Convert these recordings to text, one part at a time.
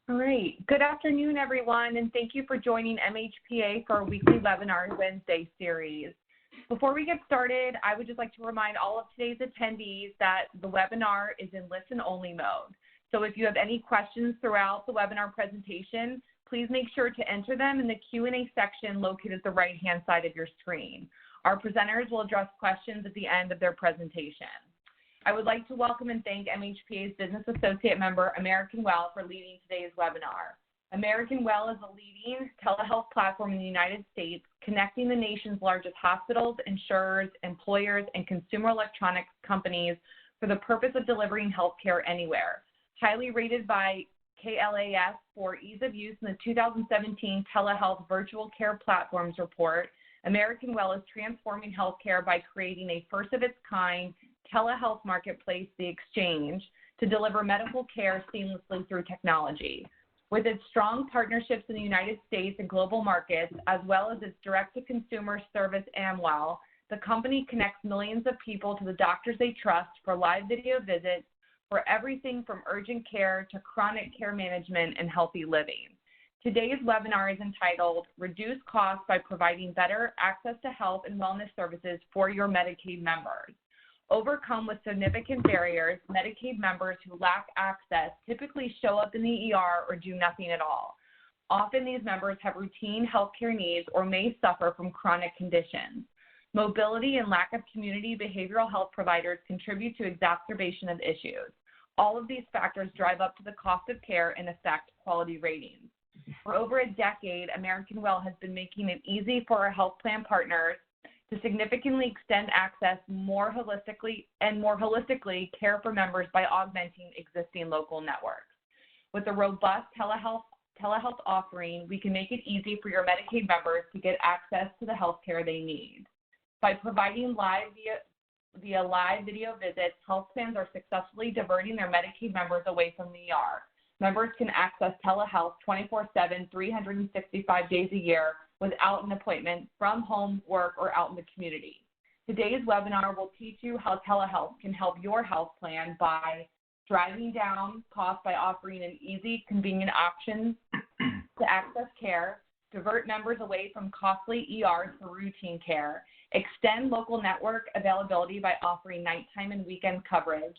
All right. Good afternoon, everyone, and thank you for joining MHPA for our weekly webinar Wednesday series. Before we get started, I would just like to remind all of today's attendees that the webinar is in listen-only mode. So if you have any questions throughout the webinar presentation, please make sure to enter them in the Q&A section located at the right-hand side of your screen. Our presenters will address questions at the end of their presentation. I would like to welcome and thank MHPA's Business Associate member, American Well, for leading today's webinar. American Well is a leading telehealth platform in the United States, connecting the nation's largest hospitals, insurers, employers, and consumer electronics companies for the purpose of delivering healthcare anywhere. Highly rated by KLAS for ease of use in the 2017 Telehealth Virtual Care Platforms Report, American Well is transforming healthcare by creating a first-of-its-kind telehealth marketplace, The Exchange, to deliver medical care seamlessly through technology. With its strong partnerships in the United States and global markets, as well as its direct-to-consumer service, AmWell, the company connects millions of people to the doctors they trust for live video visits for everything from urgent care to chronic care management and healthy living. Today's webinar is entitled, Reduce Costs by Providing Better Access to Health and Wellness Services for Your Medicaid Members. Overcome with significant barriers, Medicaid members who lack access typically show up in the ER or do nothing at all. Often these members have routine healthcare needs or may suffer from chronic conditions. Mobility and lack of community behavioral health providers contribute to exacerbation of issues. All of these factors drive up to the cost of care and affect quality ratings. For over a decade, American Well has been making it easy for our health plan partners to significantly extend access more holistically care for members by augmenting existing local networks. With a robust telehealth offering, we can make it easy for your Medicaid members to get access to the health care they need. By providing via live video visits, health plans are successfully diverting their Medicaid members away from the ER. Members can access telehealth 24/7, 365 days a year without an appointment from home, work, or out in the community. Today's webinar will teach you how telehealth can help your health plan by driving down costs by offering an easy, convenient option to access care, divert members away from costly ERs for routine care, extend local network availability by offering nighttime and weekend coverage,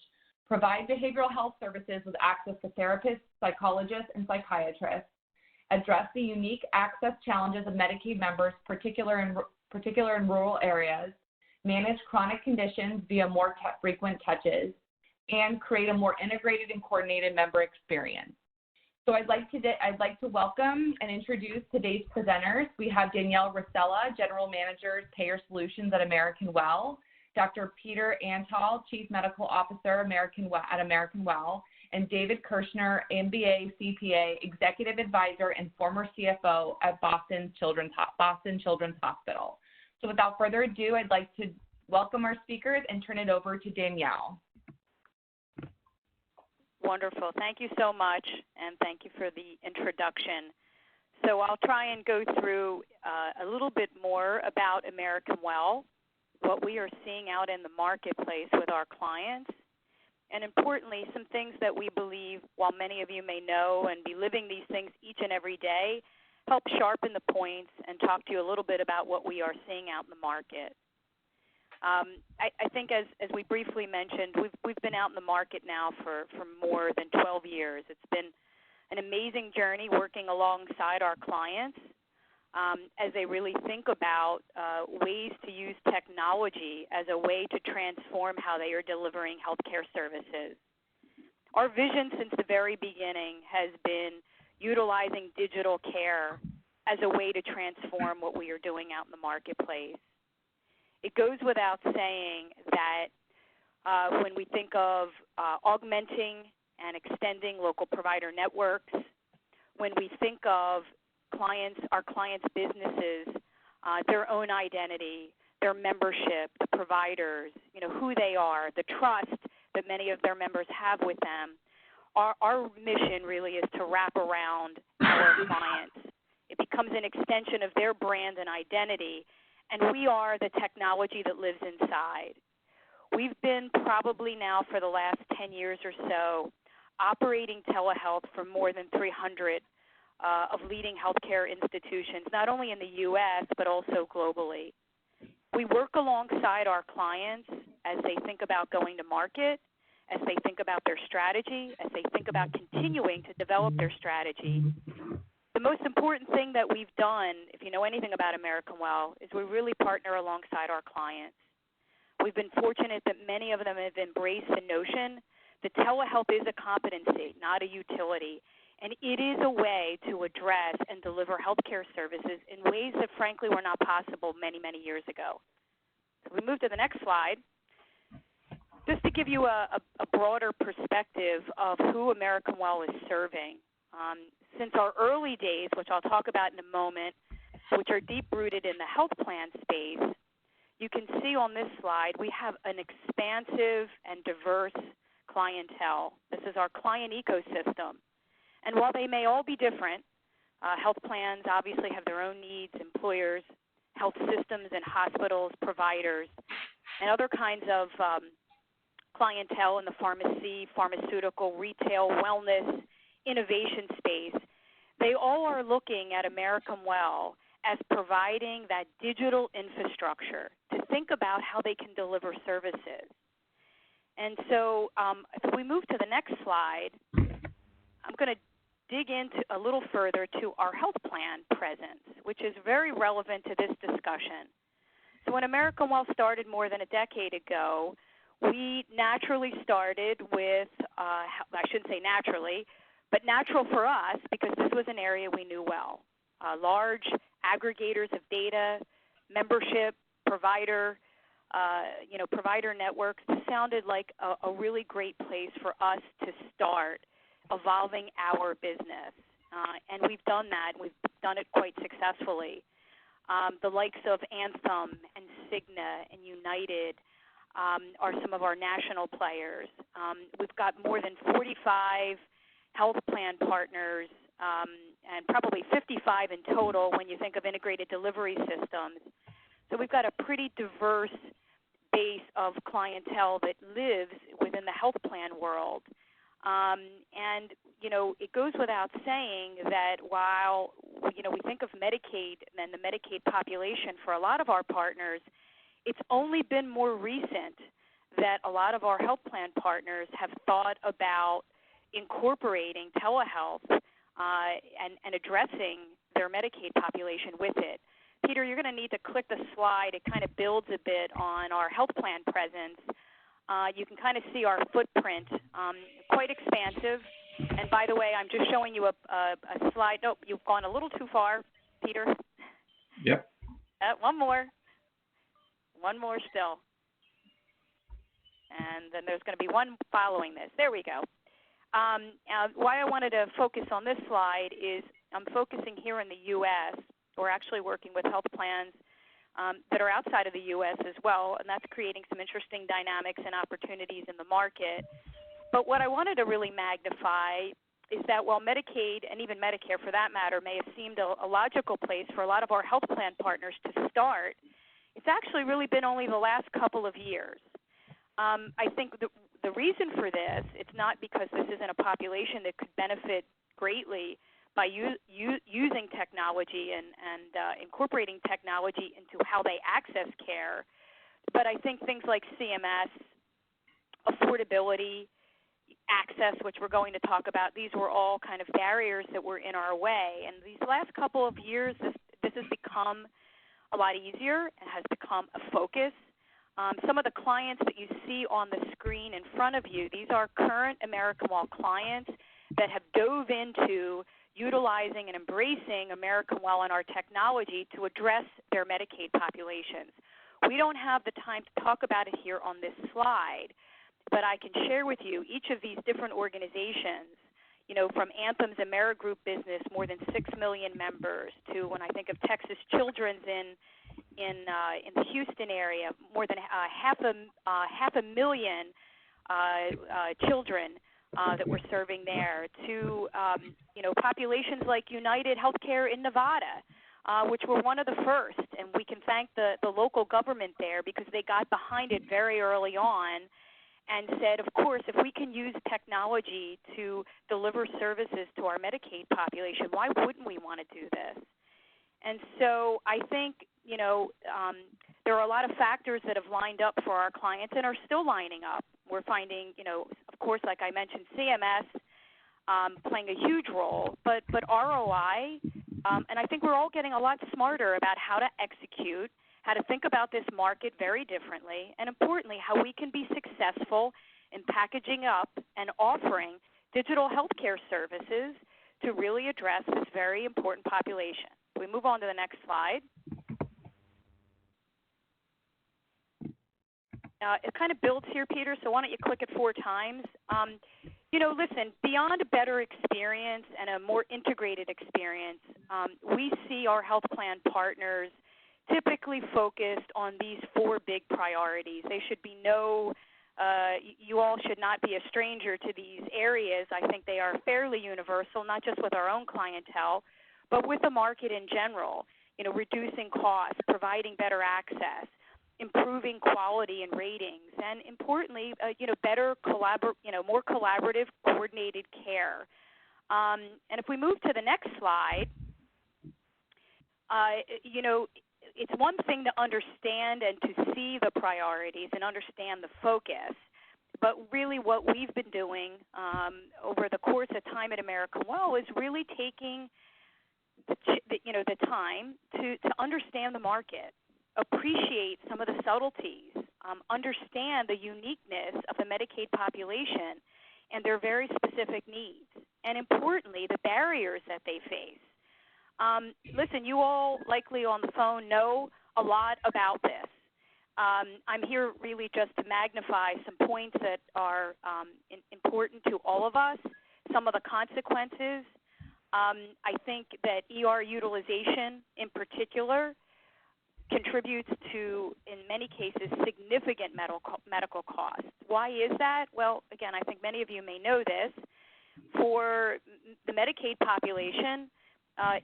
provide behavioral health services with access to therapists, psychologists, and psychiatrists, address the unique access challenges of Medicaid members, particular in rural areas, manage chronic conditions via more frequent touches, and create a more integrated and coordinated member experience. So I'd like to welcome and introduce today's presenters. We have Danielle Rosella, General Manager, Payer Solutions at American Well, Dr. Peter Antal, Chief Medical Officer at American Well, and David Kirshner, MBA, CPA, Executive Advisor and former CFO at Boston Children's Hospital. So without further ado, I'd like to welcome our speakers and turn it over to Danielle. Wonderful. Thank you so much, and thank you for the introduction. So I'll try and go through a little bit more about American Well, what we are seeing out in the marketplace with our clients, and importantly, some things that we believe, while many of you may know and be living these things each and every day, help sharpen the points and talk to you a little bit about what we are seeing out in the market. I think as we briefly mentioned, we've been out in the market now for more than 12 years. It's been an amazing journey working alongside our clients as they really think about ways to use technology as a way to transform how they are delivering healthcare services. Our vision since the very beginning has been utilizing digital care as a way to transform what we are doing out in the marketplace. It goes without saying that when we think of augmenting and extending local provider networks, when we think of our clients' businesses, their own identity, their membership, the providers, who they are, the trust that many of their members have with them, our mission really is to wrap around our clients. It becomes an extension of their brand and identity, and we are the technology that lives inside. We've been probably now for the last 10 years or so operating telehealth for more than 300 of leading healthcare institutions, not only in the U.S., but also globally. We work alongside our clients as they think about going to market, as they think about their strategy, as they think about continuing to develop their strategy. The most important thing that we've done, if you know anything about American Well, is we really partner alongside our clients. We've been fortunate that many of them have embraced the notion that telehealth is a competency, not a utility, and it is a way to address and deliver healthcare services in ways that, frankly, were not possible many, many years ago. So we move to the next slide. Just to give you a broader perspective of who American Well is serving. Since our early days, which I'll talk about in a moment, which are deep-rooted in the health plan space, you can see on this slide we have an expansive and diverse clientele. This is our client ecosystem. And while they may all be different, health plans obviously have their own needs, employers, health systems and hospitals, providers, and other kinds of clientele in the pharmacy, pharmaceutical, retail, wellness, innovation space. They all are looking at American Well as providing that digital infrastructure to think about how they can deliver services. And so if we move to the next slide, I'm going to dig into a little further to our health plan presence, which is very relevant to this discussion. So when American Well started more than a decade ago, we naturally started with, I shouldn't say naturally, but natural for us because this was an area we knew well. Large aggregators of data, membership, provider networks. This sounded like a really great place for us to start evolving our business. And we've done that, and we've done it quite successfully. The likes of Anthem and Cigna and United are some of our national players. We've got more than 45 health plan partners, and probably 55 in total when you think of integrated delivery systems. So we've got a pretty diverse base of clientele that lives within the health plan world. And, it goes without saying that while, we think of Medicaid and the Medicaid population for a lot of our partners, it's only been more recent that a lot of our health plan partners have thought about incorporating telehealth and addressing their Medicaid population with it. Peter, you're going to need to click the slide. It kind of builds a bit on our health plan presence. You can kind of see our footprint, quite expansive. And by the way, I'm just showing you a slide. Nope, you've gone a little too far, Peter. Yep. One more still. And then there's going to be one following this. There we go. Why I wanted to focus on this slide is I'm focusing here in the U.S. We're actually working with health plans that are outside of the U.S. as well, and that's creating some interesting dynamics and opportunities in the market. But what I wanted to really magnify is that while Medicaid and even Medicare, for that matter, may have seemed a logical place for a lot of our health plan partners to start, it's actually really been only the last couple of years. I think the reason for this, it's not because this isn't a population that could benefit greatly by using technology and incorporating technology into how they access care, but I think things like CMS, affordability, access, which we're going to talk about, these were all kind of barriers that were in our way. And these last couple of years, this has become a lot easier. It has become a focus. Some of the clients that you see on the screen in front of you, these are current American Well clients that have dove into utilizing and embracing American Well and our technology to address their Medicaid populations. We don't have the time to talk about it here on this slide, but I can share with you each of these different organizations, from Anthem's AmeriGroup business, more than 6 million members, to when I think of Texas Children's in the Houston area, more than half a million children that we're serving there, to populations like United Healthcare in Nevada, which were one of the first, and we can thank the local government there because they got behind it very early on and said, of course, if we can use technology to deliver services to our Medicaid population, why wouldn't we want to do this? And so I think, there are a lot of factors that have lined up for our clients and are still lining up. We're finding, of course, like I mentioned, CMS playing a huge role, but ROI, and I think we're all getting a lot smarter about how to execute, how to think about this market very differently, and importantly, how we can be successful in packaging up and offering digital healthcare services to really address this very important population. We move on to the next slide. It kind of builds here, Peter, so why don't you click it 4 times. Listen, beyond a better experience and a more integrated experience, we see our health plan partners typically focused on these 4 big priorities. They should be you all should not be a stranger to these areas. I think they are fairly universal, not just with our own clientele, but with the market in general. Reducing costs, providing better access, improving quality and ratings, and importantly, better more collaborative, coordinated care. And if we move to the next slide, it's one thing to understand and to see the priorities and understand the focus, but really what we've been doing over the course of time at American Well is really taking the time to understand the market, appreciate some of the subtleties, understand the uniqueness of the Medicaid population and their very specific needs, and importantly, the barriers that they face. Listen, you all likely on the phone know a lot about this. I'm here really just to magnify some points that are important to all of us, some of the consequences. I think that ER utilization in particular contributes to, in many cases, significant medical costs. Why is that? Well, again, I think many of you may know this. For the Medicaid population,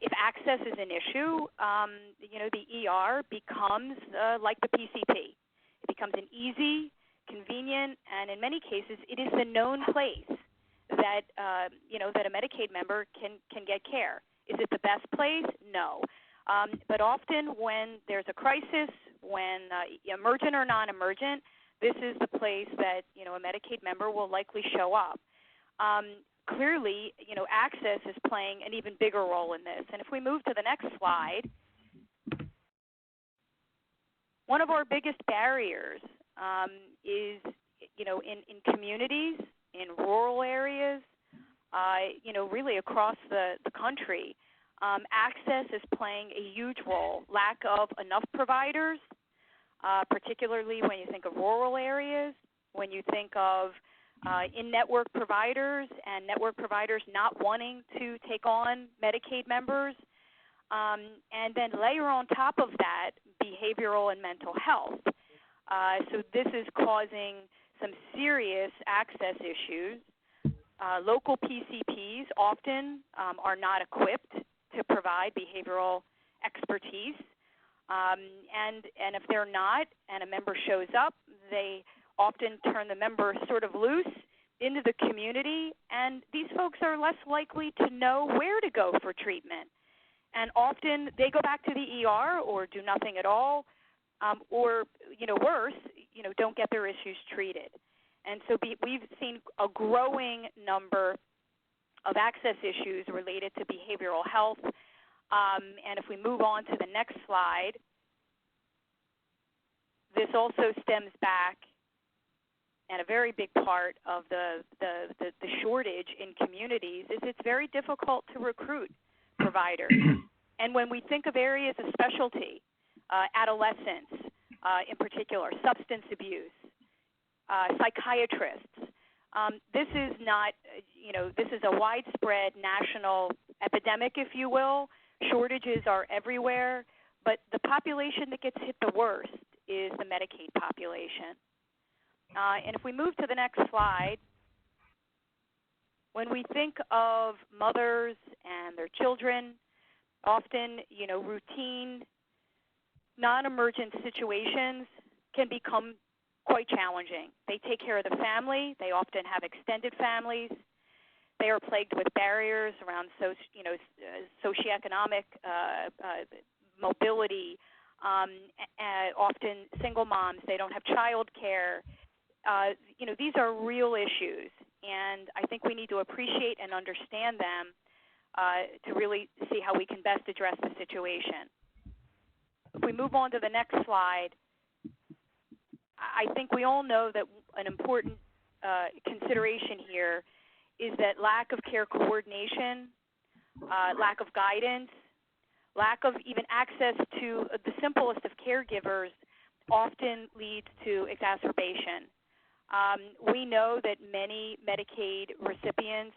if access is an issue, the ER becomes like the PCP. It becomes an easy, convenient, and in many cases, it is the known place that that a Medicaid member can get care. Is it the best place? No. But often when there's a crisis, when emergent or non-emergent, this is the place that a Medicaid member will likely show up. Clearly, access is playing an even bigger role in this. And if we move to the next slide, one of our biggest barriers is, in communities, in rural areas, really across the country, access is playing a huge role. Lack of enough providers, particularly when you think of rural areas, when you think of in-network providers and network providers not wanting to take on Medicaid members, and then layer on top of that behavioral and mental health. So this is causing some serious access issues. Local PCPs often are not equipped to provide behavioral expertise, and if they're not and a member shows up, they often turn the member sort of loose into the community, and these folks are less likely to know where to go for treatment. And often they go back to the ER or do nothing at all, or worse, don't get their issues treated. And so we've seen a growing number of access issues related to behavioral health. And if we move on to the next slide, this also stems back, and a very big part of the shortage in communities is it's very difficult to recruit providers. And when we think of areas of specialty, adolescents in particular, substance abuse, psychiatrists, this is not, this is a widespread national epidemic, if you will. Shortages are everywhere, but the population that gets hit the worst is the Medicaid population. And if we move to the next slide, when we think of mothers and their children, often, routine, non-emergent situations can become quite challenging. They take care of the family. They often have extended families. They are plagued with barriers around socioeconomic mobility. Often single moms. They don't have child care. These are real issues, and I think we need to appreciate and understand them to really see how we can best address the situation. If we move on to the next slide, I think we all know that an important consideration here is that lack of care coordination, lack of guidance, lack of even access to the simplest of caregivers often leads to exacerbation. We know that many Medicaid recipients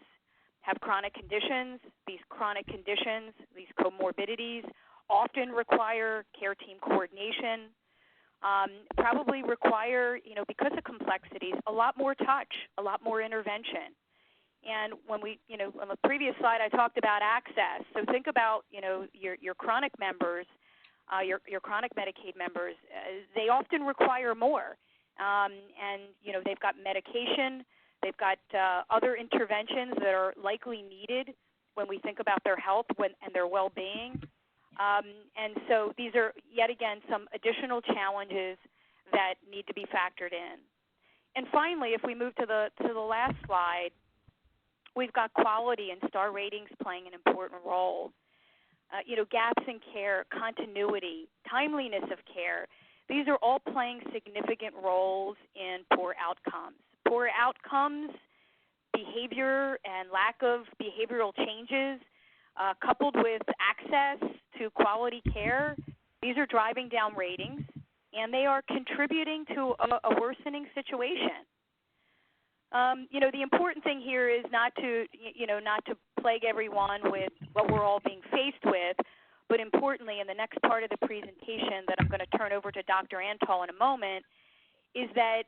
have chronic conditions. These chronic conditions, these comorbidities, often require care team coordination, probably require, because of complexities, a lot more touch, a lot more intervention. And when we, on the previous slide, I talked about access. So think about, your chronic members, your chronic Medicaid members. They often require more. And, they've got medication. They've got other interventions that are likely needed when we think about their health and their well-being. And so these are, yet again, some additional challenges that need to be factored in. And finally, if we move to the last slide, we've got quality and star ratings playing an important role. Gaps in care, continuity, timeliness of care, these are all playing significant roles in poor outcomes. Poor outcomes, behavior and lack of behavioral changes, coupled with access to quality care, these are driving down ratings, and they are contributing to a worsening situation. The important thing here is not to plague everyone with what we're all being faced with, but importantly, in the next part of the presentation that I'm going to turn over to Dr. Antall in a moment, is that,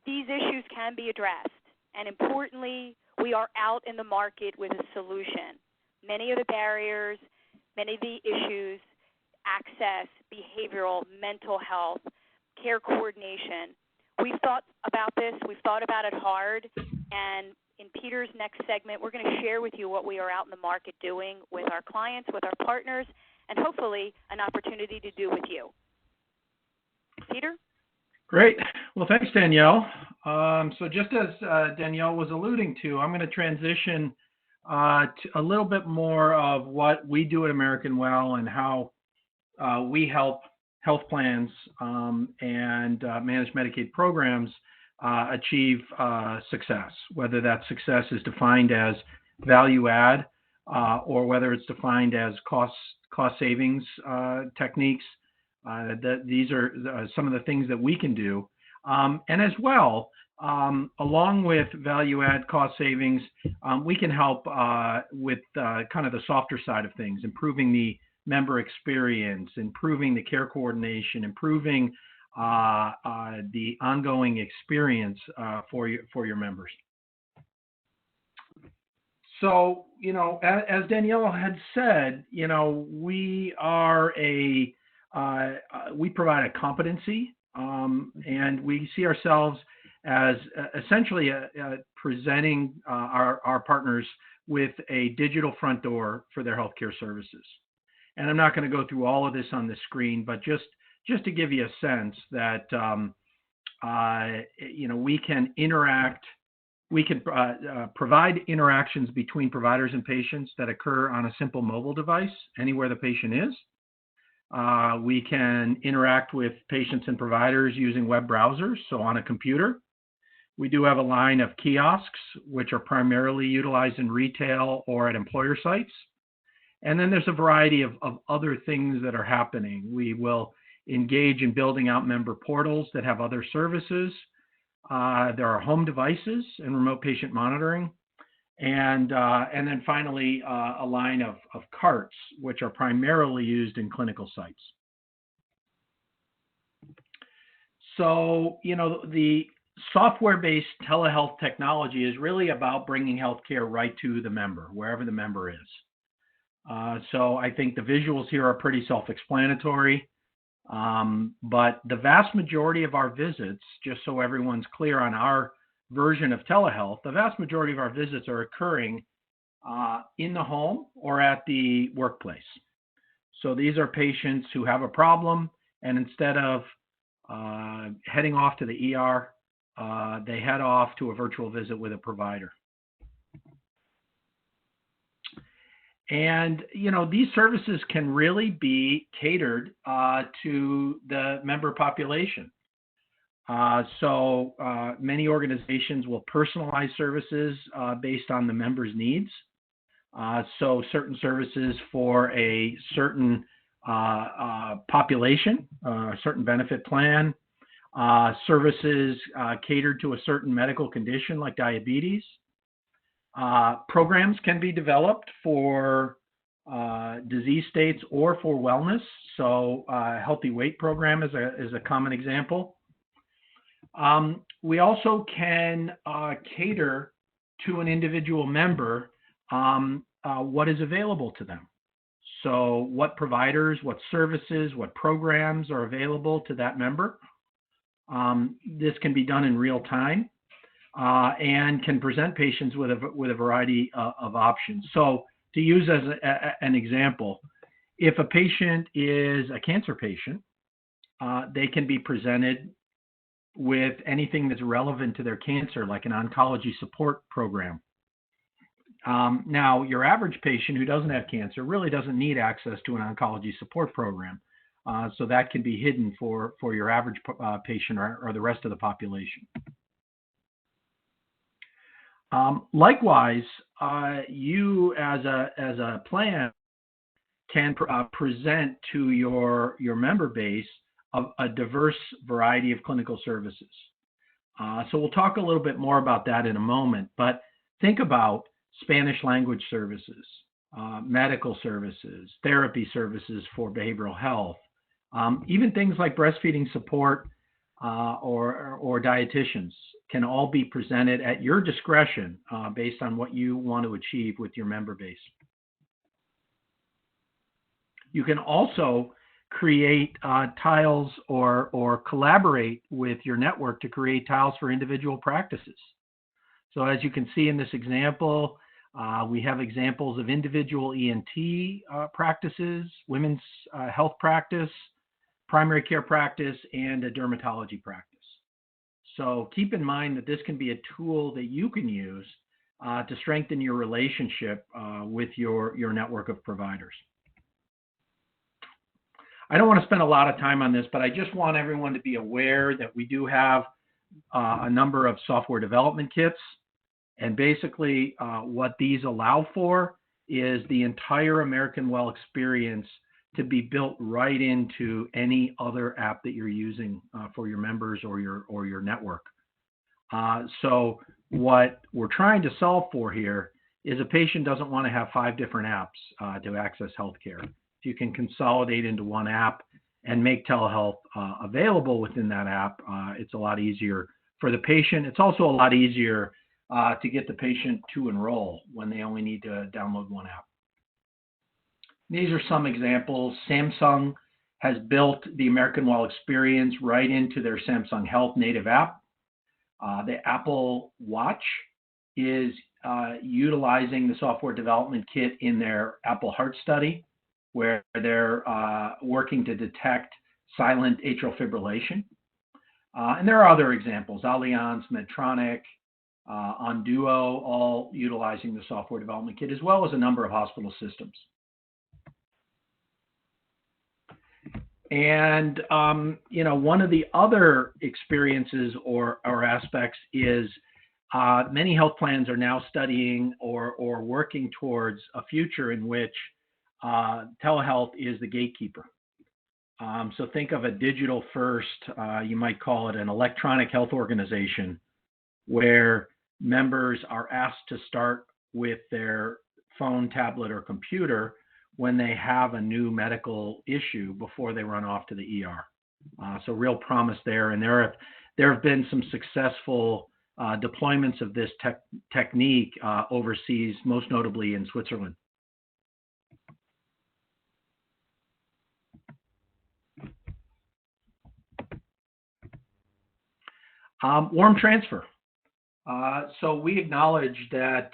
these issues can be addressed. And importantly, we are out in the market with a solution. Many of the barriers, many of the issues, access, behavioral, mental health, care coordination, we've thought about this, we've thought about it hard, and in Peter's next segment, we're going to share with you what we are out in the market doing with our clients, with our partners, and hopefully an opportunity to do with you. Peter? Great. Well, thanks, Danielle. So just as Danielle was alluding to, I'm going to transition to a little bit more of what we do at American Well and how we help health plans and managed Medicaid programs achieve success, whether that success is defined as value add or whether it's defined as cost savings techniques. These are some of the things that we can do. And as well, along with value add cost savings, we can help with kind of the softer side of things, improving the member experience, improving the care coordination, improving the ongoing experience for your members. So, as Danielle had said, we are we provide a competency, and we see ourselves as essentially presenting our partners with a digital front door for their healthcare services. And I'm not going to go through all of this on the screen, but just to give you a sense that we can interact, we can provide interactions between providers and patients that occur on a simple mobile device anywhere the patient is. We can interact with patients and providers using web browsers, so on a computer. We do have a line of kiosks, which are primarily utilized in retail or at employer sites. And then there's a variety of other things that are happening. We will engage in building out member portals that have other services. There are home devices and remote patient monitoring. And then finally, a line of carts, which are primarily used in clinical sites. So, the software-based telehealth technology is really about bringing healthcare right to the member, wherever the member is. So I think the visuals here are pretty self-explanatory. But the vast majority of our visits, just so everyone's clear on our version of telehealth, the vast majority of our visits are occurring in the home or at the workplace. So these are patients who have a problem, and instead of heading off to the ER, they head off to a virtual visit with a provider. And, you know, these services can really be catered to the member population. So many organizations will personalize services based on the member's needs. So certain services for a certain population, a certain benefit plan, services catered to a certain medical condition like diabetes. Programs can be developed for disease states or for wellness. So a healthy weight program is a common example. We also can cater to an individual member what is available to them. So what providers, what services, what programs are available to that member. This can be done in real time. And can present patients with a variety of options. So to use as an example, if a patient is a cancer patient, they can be presented with anything that's relevant to their cancer, like an oncology support program. Now, your average patient who doesn't have cancer really doesn't need access to an oncology support program. So that can be hidden for your average patient or the rest of the population. Likewise, you as a plan can present to your member base a diverse variety of clinical services. So we'll talk a little bit more about that in a moment, but think about Spanish language services, medical services, therapy services for behavioral health, even things like breastfeeding support or dietitians can all be presented at your discretion based on what you want to achieve with your member base. You can also create tiles or collaborate with your network to create tiles for individual practices. So as you can see in this example, we have examples of individual ENT practices, women's health practice, primary care practice, and a dermatology practice. So keep in mind that this can be a tool that you can use to strengthen your relationship with your network of providers. I don't want to spend a lot of time on this, but I just want everyone to be aware that we do have a number of software development kits. And basically what these allow for is the entire American Well experience to be built right into any other app that you're using for your members or your network. So what we're trying to solve for here is a patient doesn't want to have 5 different apps to access healthcare. If you can consolidate into one app and make telehealth available within that app, it's a lot easier for the patient. It's also a lot easier to get the patient to enroll when they only need to download one app. These are some examples. Samsung has built the American Well experience right into their Samsung Health native app. The Apple Watch is utilizing the software development kit in their Apple Heart Study, where they're working to detect silent atrial fibrillation. And there are other examples, Allianz, Medtronic, Onduo, all utilizing the software development kit, as well as a number of hospital systems. And, you know, one of the other experiences or aspects is many health plans are now studying or working towards a future in which telehealth is the gatekeeper. So think of a digital first, you might call it an electronic health organization, where members are asked to start with their phone, tablet, or computer when they have a new medical issue before they run off to the ER. So real promise there. And there have been some successful deployments of this technique overseas, most notably in Switzerland. Warm transfer. So we acknowledge that,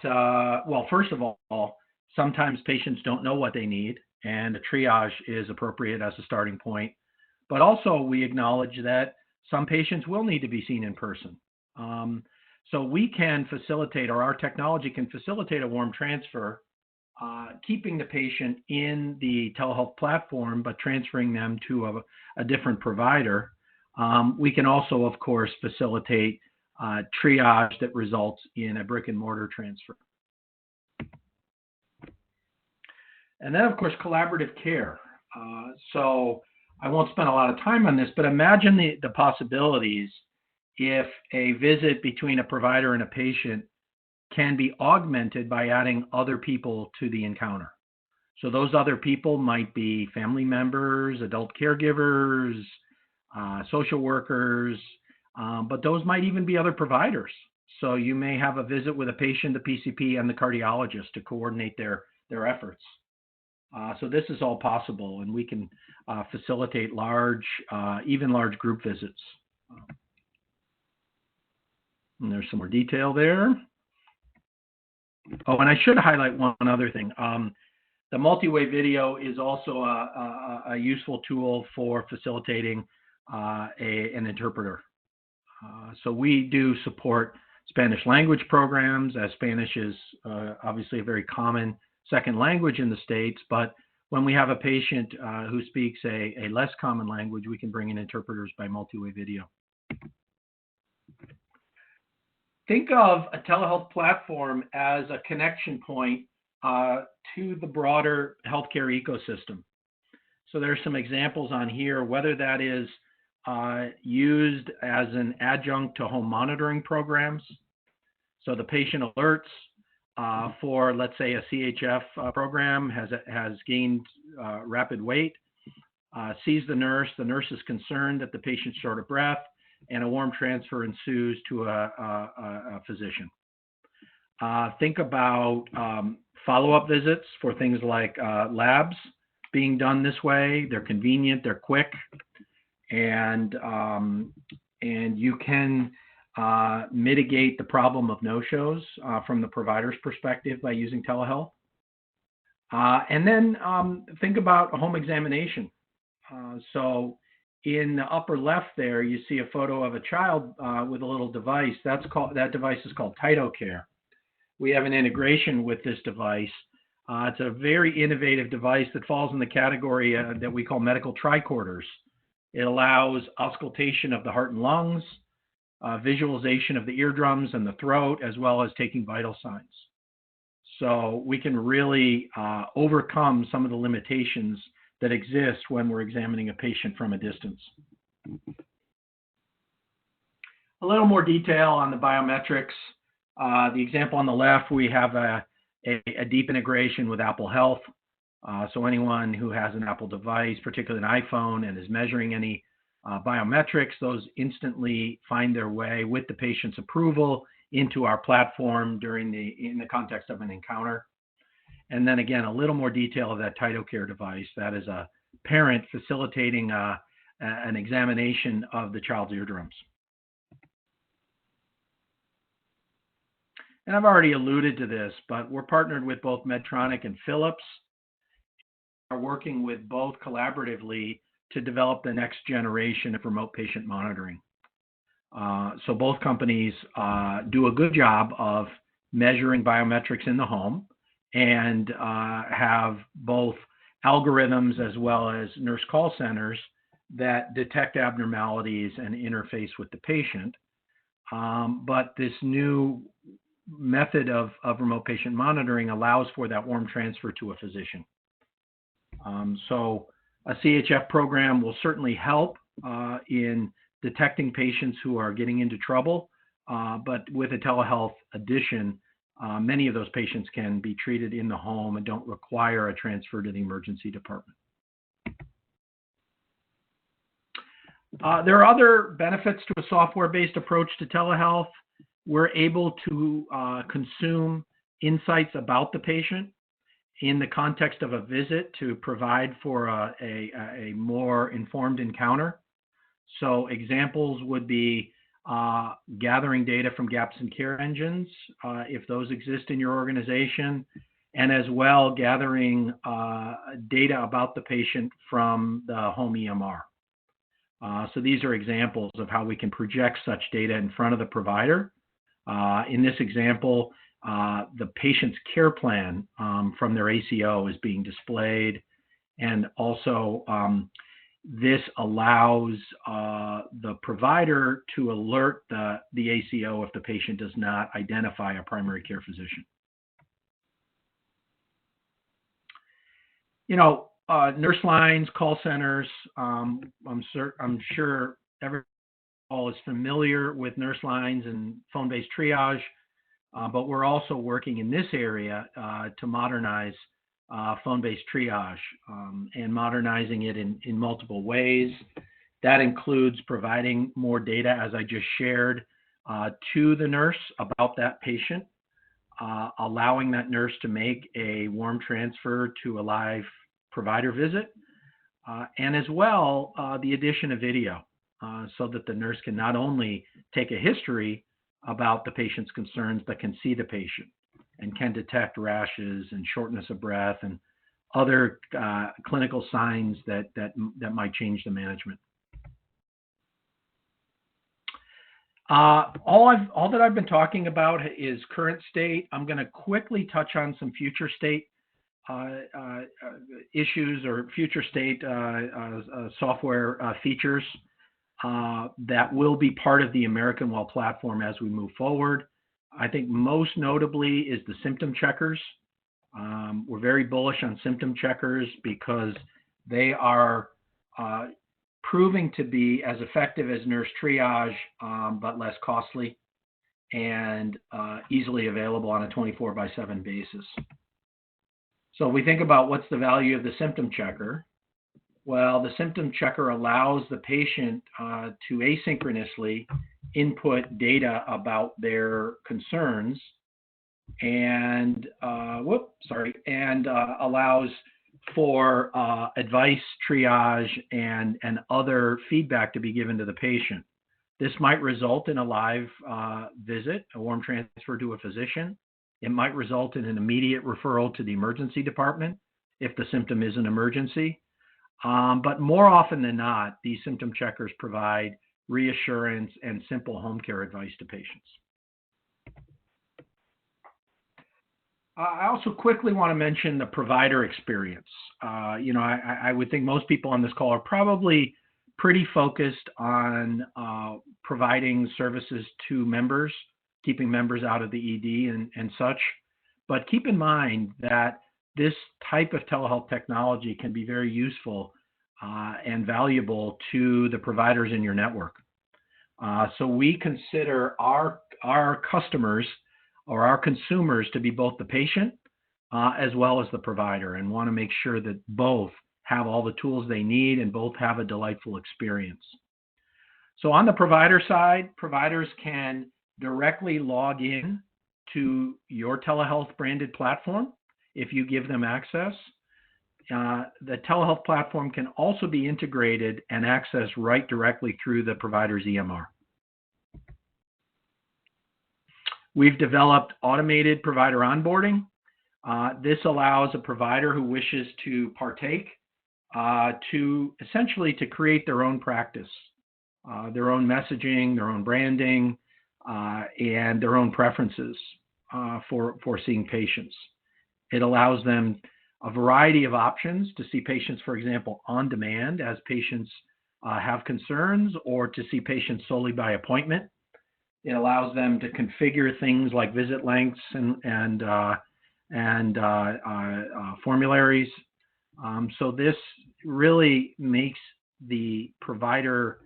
well, first of all, sometimes patients don't know what they need, and a triage is appropriate as a starting point. But also we acknowledge that some patients will need to be seen in person. So we can facilitate, or our technology can facilitate a warm transfer, keeping the patient in the telehealth platform, but transferring them to a different provider. We can also, of course, facilitate triage that results in a brick and mortar transfer. And then, of course, collaborative care. So I won't spend a lot of time on this, but imagine the possibilities if a visit between a provider and a patient can be augmented by adding other people to the encounter. So those other people might be family members, adult caregivers, social workers, but those might even be other providers. So you may have a visit with a patient, the PCP, and the cardiologist to coordinate their efforts. So this is all possible, and we can facilitate large, even large group visits. And there's some more detail there. Oh, and I should highlight one other thing. The multi-way video is also a useful tool for facilitating an interpreter. So we do support Spanish language programs, as Spanish is obviously a very common second language in the States, but when we have a patient who speaks a less common language, we can bring in interpreters by multi-way video. Think of a telehealth platform as a connection point to the broader healthcare ecosystem. So there are some examples on here, whether that is used as an adjunct to home monitoring programs. So the patient alerts for, let's say, a CHF program has gained rapid weight, sees the nurse is concerned that the patient's short of breath, and a warm transfer ensues to a physician. Think about follow-up visits for things like labs being done this way. They're convenient, they're quick, and you can mitigate the problem of no-shows from the provider's perspective by using telehealth. And then think about a home examination. So in the upper left there, you see a photo of a child with a little device. That device is called TytoCare. We have an integration with this device. It's a very innovative device that falls in the category that we call medical tricorders. It allows auscultation of the heart and lungs, visualization of the eardrums and the throat, as well as taking vital signs. So we can really overcome some of the limitations that exist when we're examining a patient from a distance. A little more detail on the biometrics. The example on the left, we have a deep integration with Apple Health. So anyone who has an Apple device, particularly an iPhone, and is measuring any biometrics, those instantly find their way with the patient's approval into our platform in the context of an encounter. And then again, a little more detail of that TytoCare device. That is a parent facilitating an examination of the child's eardrums. And I've already alluded to this, but we're partnered with both Medtronic and Philips. We're working with both collaboratively to develop the next generation of remote patient monitoring. So both companies do a good job of measuring biometrics in the home and have both algorithms as well as nurse call centers that detect abnormalities and interface with the patient. But this new method of remote patient monitoring allows for that warm transfer to a physician. So a CHF program will certainly help in detecting patients who are getting into trouble, but with a telehealth addition, many of those patients can be treated in the home and don't require a transfer to the emergency department. There are other benefits to a software-based approach to telehealth. We're able to consume insights about the patient in the context of a visit to provide for a more informed encounter. So examples would be gathering data from gaps in care engines, if those exist in your organization, and as well gathering data about the patient from the home EMR. So these are examples of how we can project such data in front of the provider. In this example, the patient's care plan from their ACO is being displayed, and also this allows the provider to alert the ACO if the patient does not identify a primary care physician. You know, nurse lines, call centers, I'm sure everyone is familiar with nurse lines and phone-based triage, but we're also working in this area to modernize phone-based triage and modernizing it in multiple ways. That includes providing more data, as I just shared, to the nurse about that patient, allowing that nurse to make a warm transfer to a live provider visit, and as well the addition of video so that the nurse can not only take a history about the patient's concerns, but can see the patient and can detect rashes and shortness of breath and other clinical signs that might change the management. All that I've been talking about is current state. I'm going to quickly touch on some future state issues or future state software features that will be part of the American Well platform as we move forward. I think most notably is the symptom checkers. We're very bullish on symptom checkers because they are proving to be as effective as nurse triage, but less costly and easily available on a 24/7 basis. So we think about what's the value of the symptom checker. Well, the symptom checker allows the patient to asynchronously input data about their concerns and allows for advice, triage, and other feedback to be given to the patient. This might result in a live visit, a warm transfer to a physician. It might result in an immediate referral to the emergency department if the symptom is an emergency. But more often than not, these symptom checkers provide reassurance and simple home care advice to patients. I also quickly want to mention the provider experience. I would think most people on this call are probably pretty focused on providing services to members, keeping members out of the ED and such. But keep in mind that this type of telehealth technology can be very useful and valuable to the providers in your network. So we consider our customers or our consumers to be both the patient as well as the provider, and want to make sure that both have all the tools they need and both have a delightful experience. So on the provider side, providers can directly log in to your telehealth branded platform if you give them access. The telehealth platform can also be integrated and accessed right directly through the provider's EMR. We've developed automated provider onboarding. This allows a provider who wishes to partake to essentially to create their own practice, their own messaging, their own branding, and their own preferences for seeing patients. It allows them a variety of options to see patients, for example, on demand as patients have concerns, or to see patients solely by appointment. It allows them to configure things like visit lengths and formularies. So this really makes the provider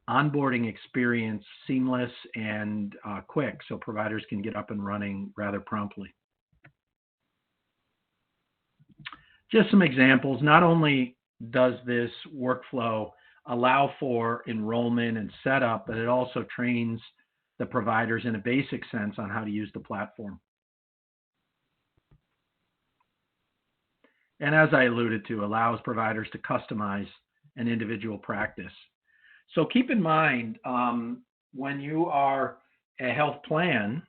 onboarding experience seamless and quick, so providers can get up and running rather promptly. Just some examples. Not only does this workflow allow for enrollment and setup, but it also trains the providers in a basic sense on how to use the platform. And as I alluded to, allows providers to customize an individual practice. So keep in mind when you are a health plan,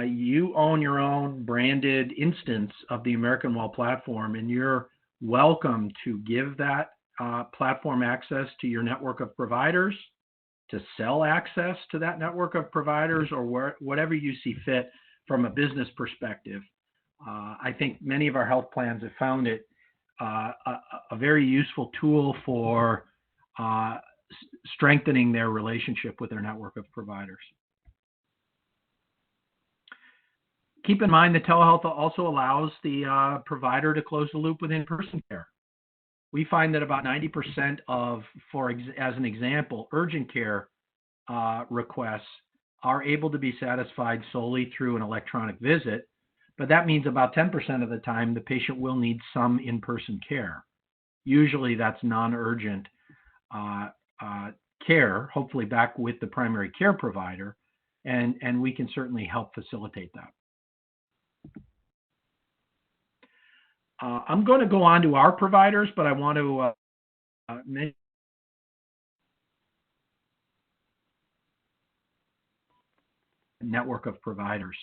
you own your own branded instance of the American Well platform, and you're welcome to give that platform access to your network of providers, to sell access to that network of providers, or whatever you see fit from a business perspective. I think many of our health plans have found it a very useful tool for strengthening their relationship with their network of providers. Keep in mind that telehealth also allows the provider to close the loop with in-person care. We find that about 90% of, as an example, urgent care requests are able to be satisfied solely through an electronic visit, but that means about 10% of the time the patient will need some in-person care. Usually that's non-urgent care, hopefully back with the primary care provider, and we can certainly help facilitate that. I'm going to go on to our providers, but I want to mention network of providers.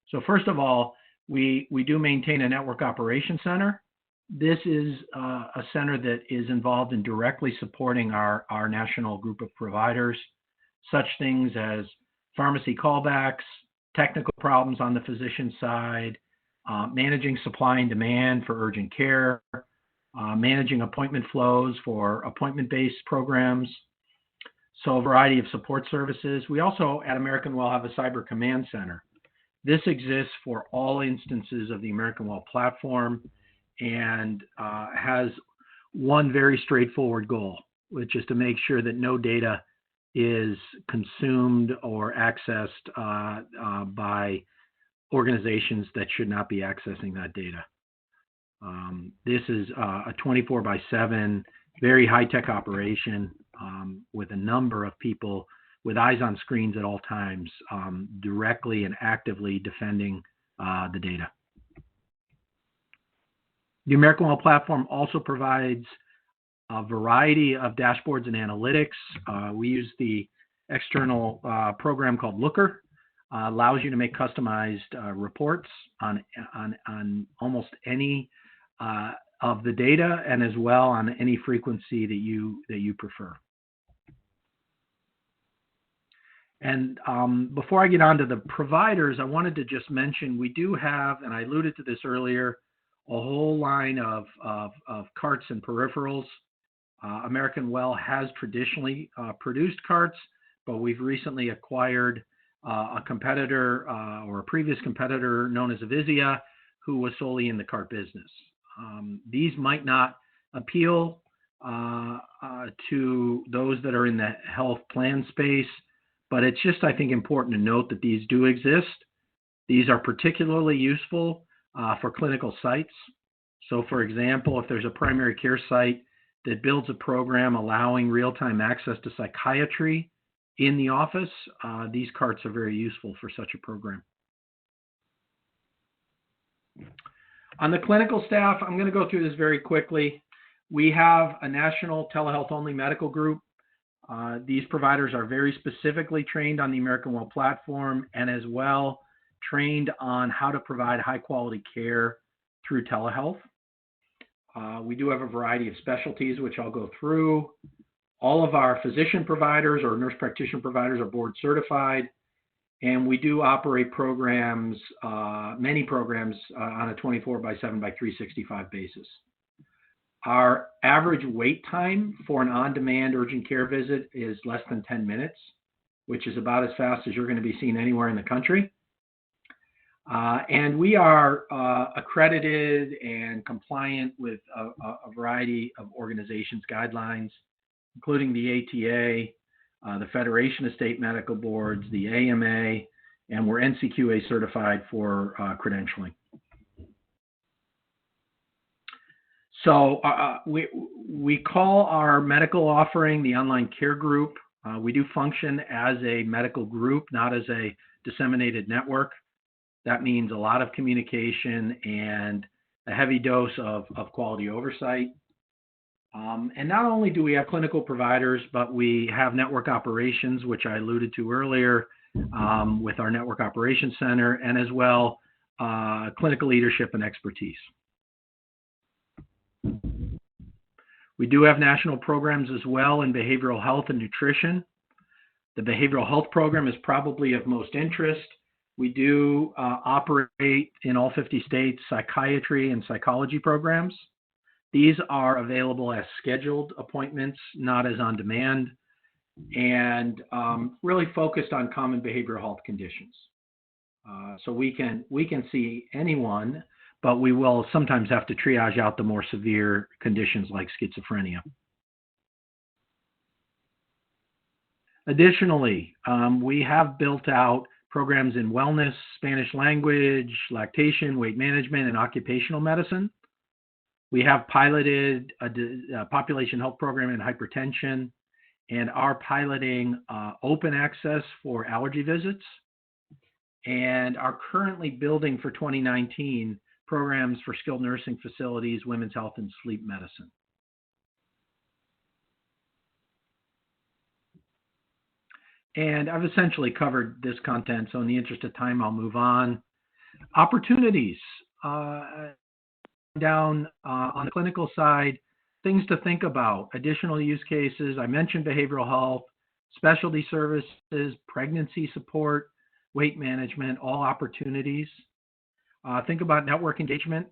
So first of all, we do maintain a network operations center. This is a center that is involved in directly supporting our national group of providers, such things as pharmacy callbacks, technical problems on the physician side, managing supply and demand for urgent care, managing appointment flows for appointment-based programs, so a variety of support services. We also at American Well have a cyber command center. This exists for all instances of the American Well platform and has one very straightforward goal, which is to make sure that no data is consumed or accessed by organizations that should not be accessing that data. This is a 24/7, very high-tech operation with a number of people with eyes on screens at all times, directly and actively defending the data. The American Well platform also provides a variety of dashboards and analytics. We use the external program called Looker. Allows you to make customized reports on almost any of the data, and as well on any frequency that you prefer. And before I get on to the providers, I wanted to just mention we do have, and I alluded to this earlier, a whole line of carts and peripherals. American Well has traditionally produced carts, but we've recently acquired a competitor or a previous competitor known as Avizia, who was solely in the cart business. These might not appeal to those that are in the health plan space, but it's just, I think, important to note that these do exist. These are particularly useful for clinical sites. So for example, if there's a primary care site that builds a program allowing real-time access to psychiatry in the office, these carts are very useful for such a program. On the clinical staff, I'm going to go through this very quickly. We have a national telehealth-only medical group. These providers are very specifically trained on the American Well platform and as well trained on how to provide high-quality care through telehealth. We do have a variety of specialties, which I'll go through. All of our physician providers or nurse practitioner providers are board certified, and we do operate programs, many programs on a 24/7/365 basis. Our average wait time for an on-demand urgent care visit is less than 10 minutes, which is about as fast as you're going to be seen anywhere in the country. And we are accredited and compliant with a variety of organizations' guidelines, including the ATA, the Federation of State Medical Boards, the AMA, and we're NCQA certified for credentialing. So we call our medical offering the Online Care Group. We do function as a medical group, not as a disseminated network. That means a lot of communication and a heavy dose of quality oversight. And not only do we have clinical providers, but we have network operations, which I alluded to earlier, with our Network Operations Center, and as well clinical leadership and expertise. We do have national programs as well in behavioral health and nutrition. The behavioral health program is probably of most interest. We do operate in all 50 states psychiatry and psychology programs. These are available as scheduled appointments, not as on demand, and really focused on common behavioral health conditions. So we can see anyone, but we will sometimes have to triage out the more severe conditions like schizophrenia. Additionally, we have built out programs in wellness, Spanish language, lactation, weight management, and occupational medicine. We have piloted a population health program in hypertension and are piloting open access for allergy visits, and are currently building for 2019 programs for skilled nursing facilities, women's health, and sleep medicine. And I've essentially covered this content, so in the interest of time, I'll move on. Opportunities. Down on the clinical side, things to think about, additional use cases. I mentioned behavioral health, specialty services, pregnancy support, weight management, all opportunities. Think about network engagement,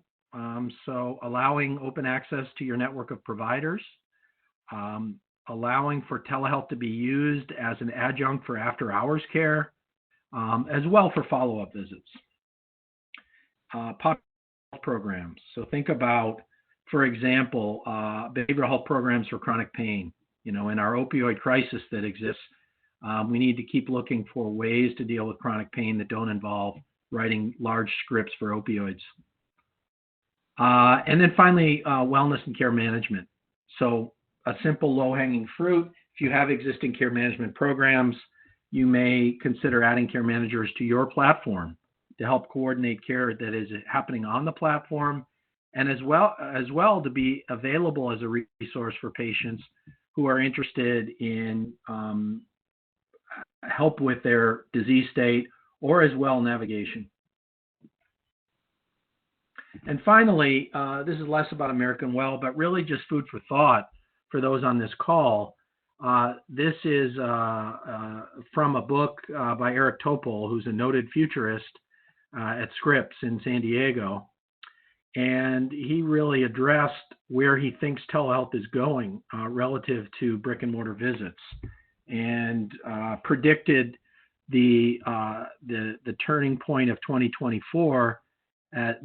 so allowing open access to your network of providers, allowing for telehealth to be used as an adjunct for after-hours care, as well for follow-up visits. Programs. So think about, for example, behavioral health programs for chronic pain. In our opioid crisis that exists, we need to keep looking for ways to deal with chronic pain that don't involve writing large scripts for opioids. And then finally, wellness and care management. So a simple low-hanging fruit. If you have existing care management programs, you may consider adding care managers to your platform to help coordinate care that is happening on the platform, and as well to be available as a resource for patients who are interested in help with their disease state, or as well navigation. And finally, this is less about American Well, but really just food for thought for those on this call. This is from a book by Eric Topol, who's a noted futurist at Scripps in San Diego. And he really addressed where he thinks telehealth is going relative to brick and mortar visits, and predicted the turning point of 2024 as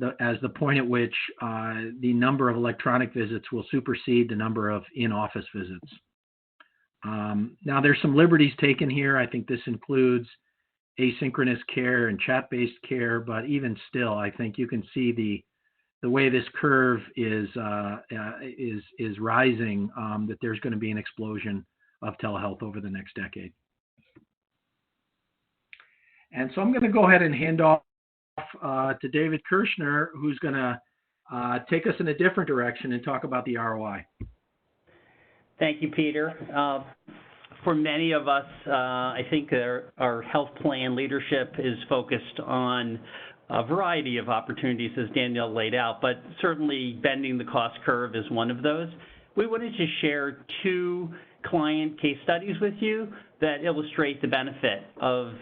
the point at which the number of electronic visits will supersede the number of in-office visits. Now, there's some liberties taken here. I think this includes asynchronous care and chat-based care, but even still, I think you can see the way this curve is rising, that there's going to be an explosion of telehealth over the next decade. And so I'm going to go ahead and hand off to David Kirshner, who's going to take us in a different direction and talk about the ROI. Thank you, Peter. For many of us, I think our health plan leadership is focused on a variety of opportunities, as Danielle laid out, but certainly bending the cost curve is one of those. We wanted to share two client case studies with you that illustrate the benefit of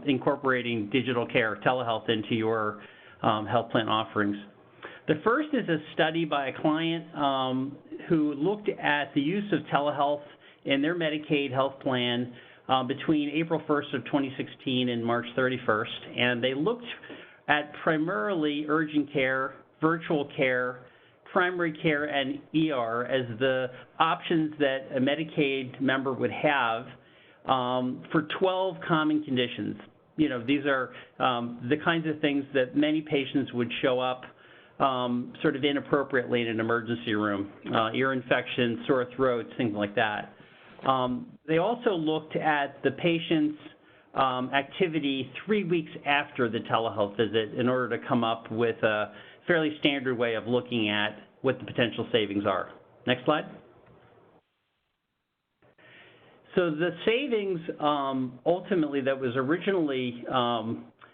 incorporating digital care, telehealth, into your health plan offerings. The first is a study by a client who looked at the use of telehealth in their Medicaid health plan between April 1st of 2016 and March 31st, and they looked at primarily urgent care, virtual care, primary care, and ER as the options that a Medicaid member would have for 12 common conditions. These are the kinds of things that many patients would show up sort of inappropriately in an emergency room, ear infections, sore throats, things like that. They also looked at the patient's activity 3 weeks after the telehealth visit in order to come up with a fairly standard way of looking at what the potential savings are. Next slide. So the savings ultimately that was originally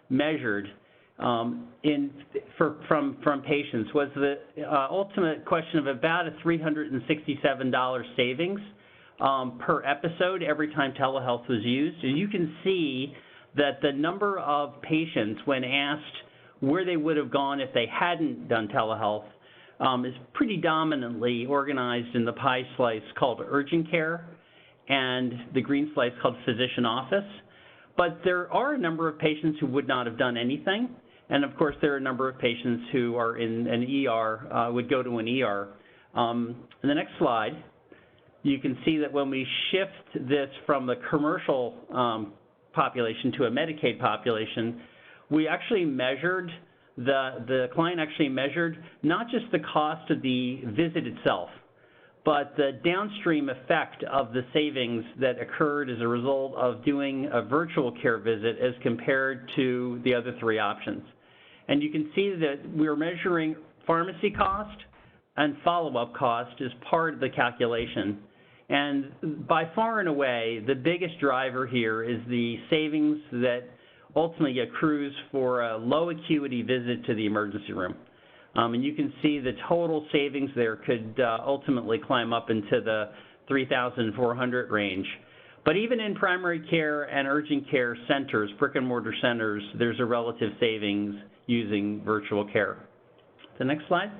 measured from patients was the ultimate question of about a $367 savings per episode every time telehealth was used. And you can see that the number of patients, when asked where they would have gone if they hadn't done telehealth, is pretty dominantly organized in the pie slice called urgent care and the green slice called physician office. But there are a number of patients who would not have done anything. And of course, there are a number of patients who are in an ER, would go to an ER. In the next slide, you can see that when we shift this from the commercial population to a Medicaid population, we actually measured, the client actually measured not just the cost of the visit itself, but the downstream effect of the savings that occurred as a result of doing a virtual care visit as compared to the other three options. And you can see that we're measuring pharmacy cost and follow-up cost as part of the calculation. And by far and away, the biggest driver here is the savings that ultimately accrues for a low acuity visit to the emergency room. And you can see the total savings there could ultimately climb up into the $3,400 range. But even in primary care and urgent care centers, brick and mortar centers, there's a relative savings using virtual care. The next slide.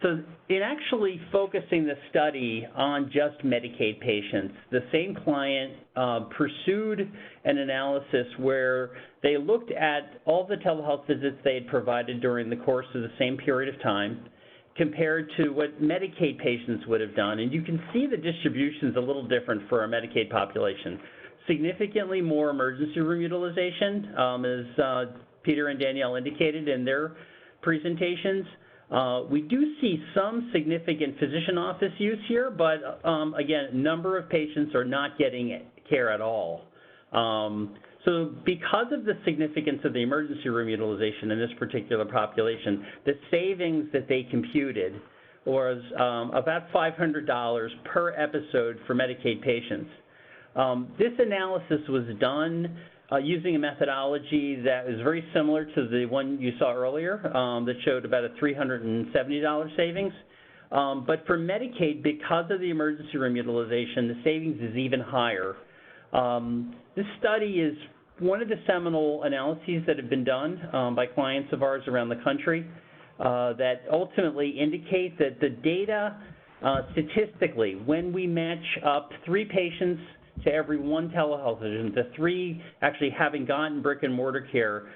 So in actually focusing the study on just Medicaid patients, the same client pursued an analysis where they looked at all the telehealth visits they had provided during the course of the same period of time compared to what Medicaid patients would have done. And you can see the distribution's a little different for our Medicaid population. Significantly more emergency room utilization, as Peter and Danielle indicated in their presentations. We do see some significant physician office use here, but again, number of patients are not getting care at all. So because of the significance of the emergency room utilization in this particular population, the savings that they computed was about $500 per episode for Medicaid patients. This analysis was done using a methodology that is very similar to the one you saw earlier that showed about a $370 savings. But for Medicaid, because of the emergency room utilization, the savings is even higher. This study is one of the seminal analyses that have been done by clients of ours around the country that ultimately indicate that the data statistically, when we match up 3 patients to every 1 telehealth visit, the 3 actually having gotten brick and mortar care,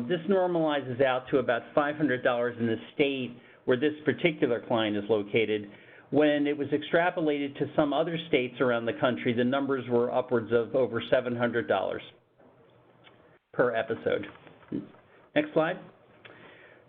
this normalizes out to about $500 in the state where this particular client is located. When it was extrapolated to some other states around the country, the numbers were upwards of over $700 per episode. Next slide.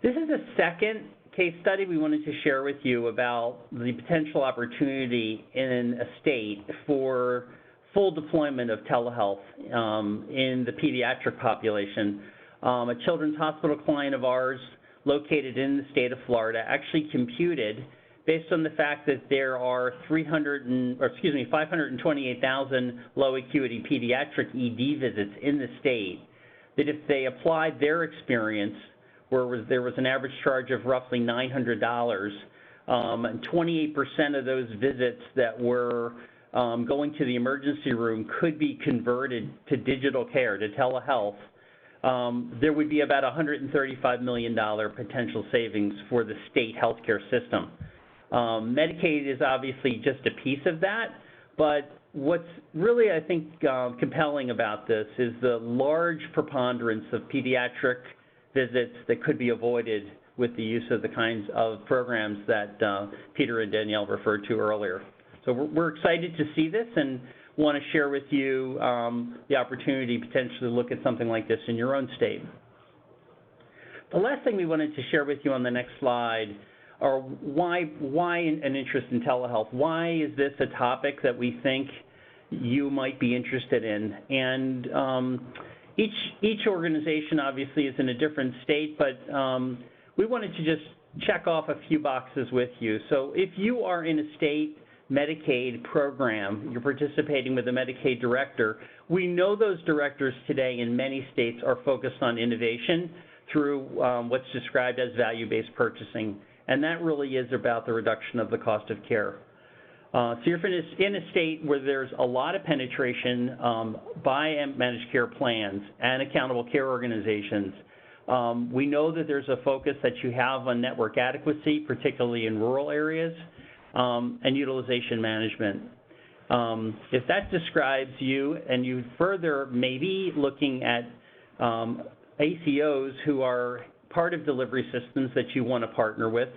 This is a second case study we wanted to share with you about the potential opportunity in a state for full deployment of telehealth in the pediatric population. A children's hospital client of ours located in the state of Florida actually computed, based on the fact that there are 528,000 low acuity pediatric ED visits in the state, that if they applied their experience, where there was an average charge of roughly $900, and 28% of those visits that were going to the emergency room could be converted to digital care, to telehealth, there would be about $135 million potential savings for the state healthcare system. Medicaid is obviously just a piece of that, but what's really, I think, compelling about this is the large preponderance of pediatric visits that could be avoided with the use of the kinds of programs that Peter and Danielle referred to earlier. So we're excited to see this and want to share with you the opportunity potentially to look at something like this in your own state. The last thing we wanted to share with you on the next slide are why an interest in telehealth. Why is this a topic that we think you might be interested in? And each organization obviously is in a different state, but we wanted to just check off a few boxes with you. So if you are in a state Medicaid program, you're participating with a Medicaid director. We know those directors today in many states are focused on innovation through what's described as value-based purchasing, and that really is about the reduction of the cost of care. So you're in a state where there's a lot of penetration by managed care plans and accountable care organizations. We know that there's a focus that you have on network adequacy, particularly in rural areas, and utilization management. If that describes you, and you further maybe looking at ACOs who are part of delivery systems that you want to partner with,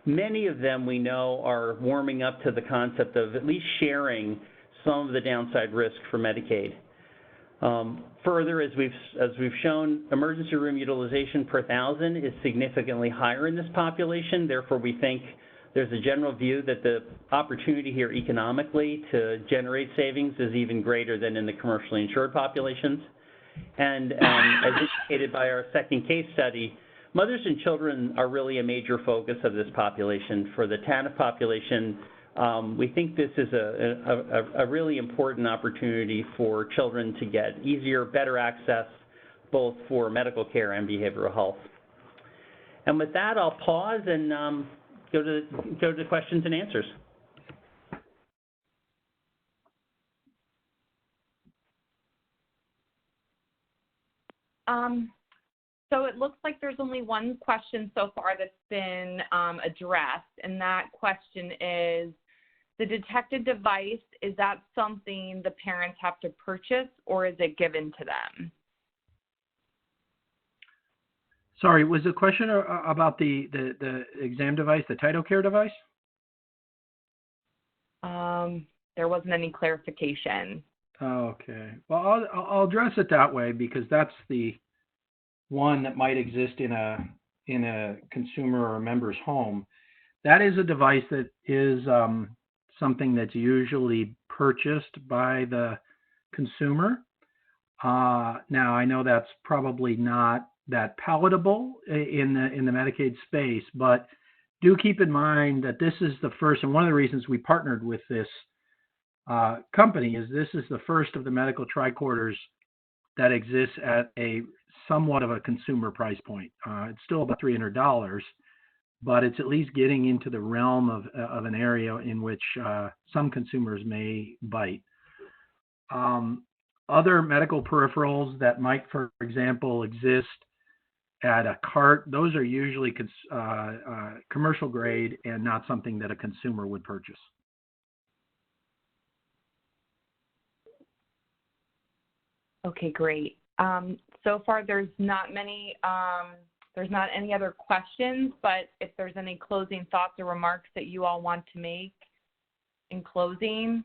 many of them we know are warming up to the concept of at least sharing some of the downside risk for Medicaid. Further, as we've shown, emergency room utilization per 1,000 is significantly higher in this population. Therefore, we think there's a general view that the opportunity here economically to generate savings is even greater than in the commercially insured populations. And as indicated by our second case study, mothers and children are really a major focus of this population. For the TANF population, we think this is a really important opportunity for children to get easier, better access, both for medical care and behavioral health. And with that, I'll pause and go to questions and answers. So it looks like there's only one question so far that's been addressed, and that question is, the detected device, is that something the parents have to purchase, or is it given to them? Sorry, was the question about the exam device, the TytoCare device? There wasn't any clarification. Okay. Well, I'll address it that way because that's the one that might exist in a consumer or a member's home. That is a device that is something that's usually purchased by the consumer. Now, I know that's probably not that palatable in the Medicaid space, but do keep in mind that this is the first, and one of the reasons we partnered with this company is this is the first of the medical tricorders that exists at a somewhat of a consumer price point. It's still about $300, but it's at least getting into the realm of an area in which some consumers may bite. Other medical peripherals that might, for example, exist at a cart, those are usually commercial grade and not something that a consumer would purchase. Okay, great. So far, there's not any other questions, but if there's any closing thoughts or remarks that you all want to make in closing.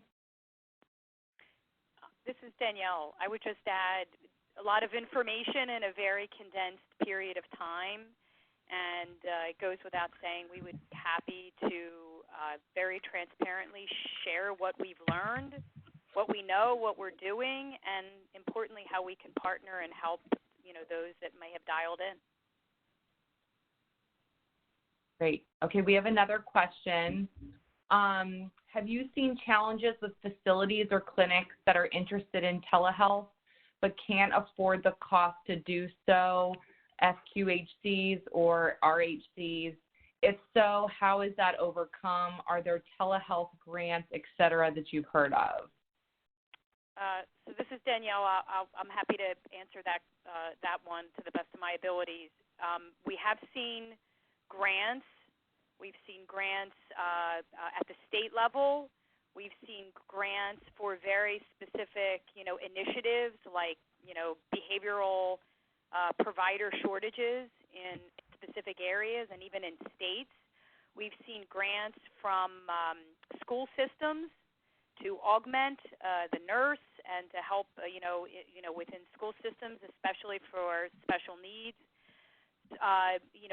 This is Danielle. I would just add a lot of information in a very condensed period of time, and it goes without saying we would be happy to very transparently share what we've learned, what we know, what we're doing, and importantly, how we can partner and help, those that may have dialed in. Great. Okay, we have another question. Have you seen challenges with facilities or clinics that are interested in telehealth but can't afford the cost to do so, FQHCs or RHCs? If so, how is that overcome? Are there telehealth grants, et cetera, that you've heard of? So this is Danielle. I'm happy to answer that one to the best of my abilities. We have seen grants. We've seen grants at the state level. We've seen grants for very specific, initiatives like, behavioral provider shortages in specific areas and even in states. We've seen grants from school systems to augment the nurse and to help, within school systems, especially for special needs.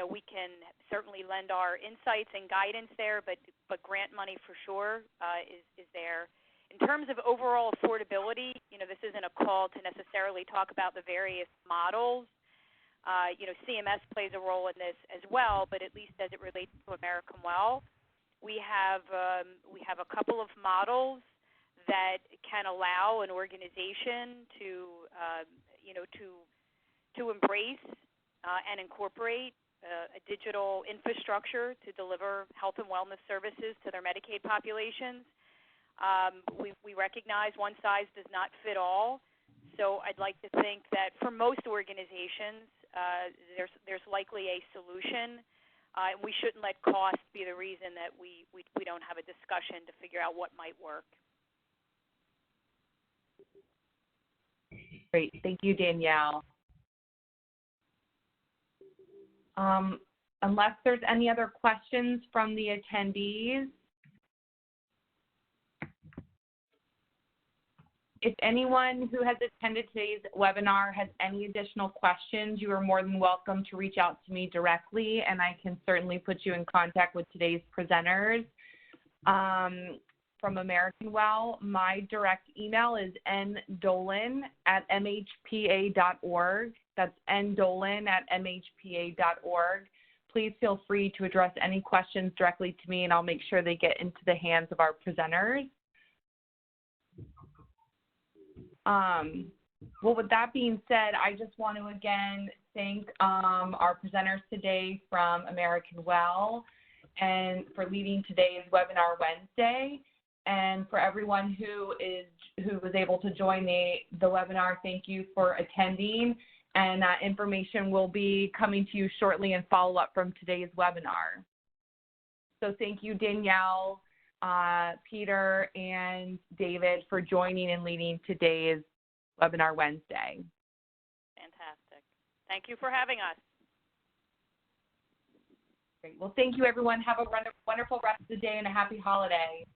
We can certainly lend our insights and guidance there, but grant money for sure is there. In terms of overall affordability, this isn't a call to necessarily talk about the various models. CMS plays a role in this as well, but at least as it relates to American Well, we have a couple of models that can allow an organization to embrace and incorporate a digital infrastructure to deliver health and wellness services to their Medicaid populations. We recognize one size does not fit all, so I'd like to think that for most organizations, there's likely a solution, and we shouldn't let cost be the reason that we don't have a discussion to figure out what might work. Great, thank you, Danielle. Unless there's any other questions from the attendees, if anyone who has attended today's webinar has any additional questions, you are more than welcome to reach out to me directly, and I can certainly put you in contact with today's presenters. From American Well, my direct email is ndolan@mhpa.org. That's ndolan@mhpa.org. Please feel free to address any questions directly to me, and I'll make sure they get into the hands of our presenters. Well, with that being said, I just want to again thank our presenters today from American Well and for leading today's Webinar Wednesday. And for everyone who was able to join the webinar, thank you for attending. And that information will be coming to you shortly in follow-up from today's webinar. So thank you, Danielle, Peter, and David for joining and leading today's Webinar Wednesday. Fantastic. Thank you for having us. Great. Well, thank you, everyone. Have a wonderful rest of the day and a happy holiday.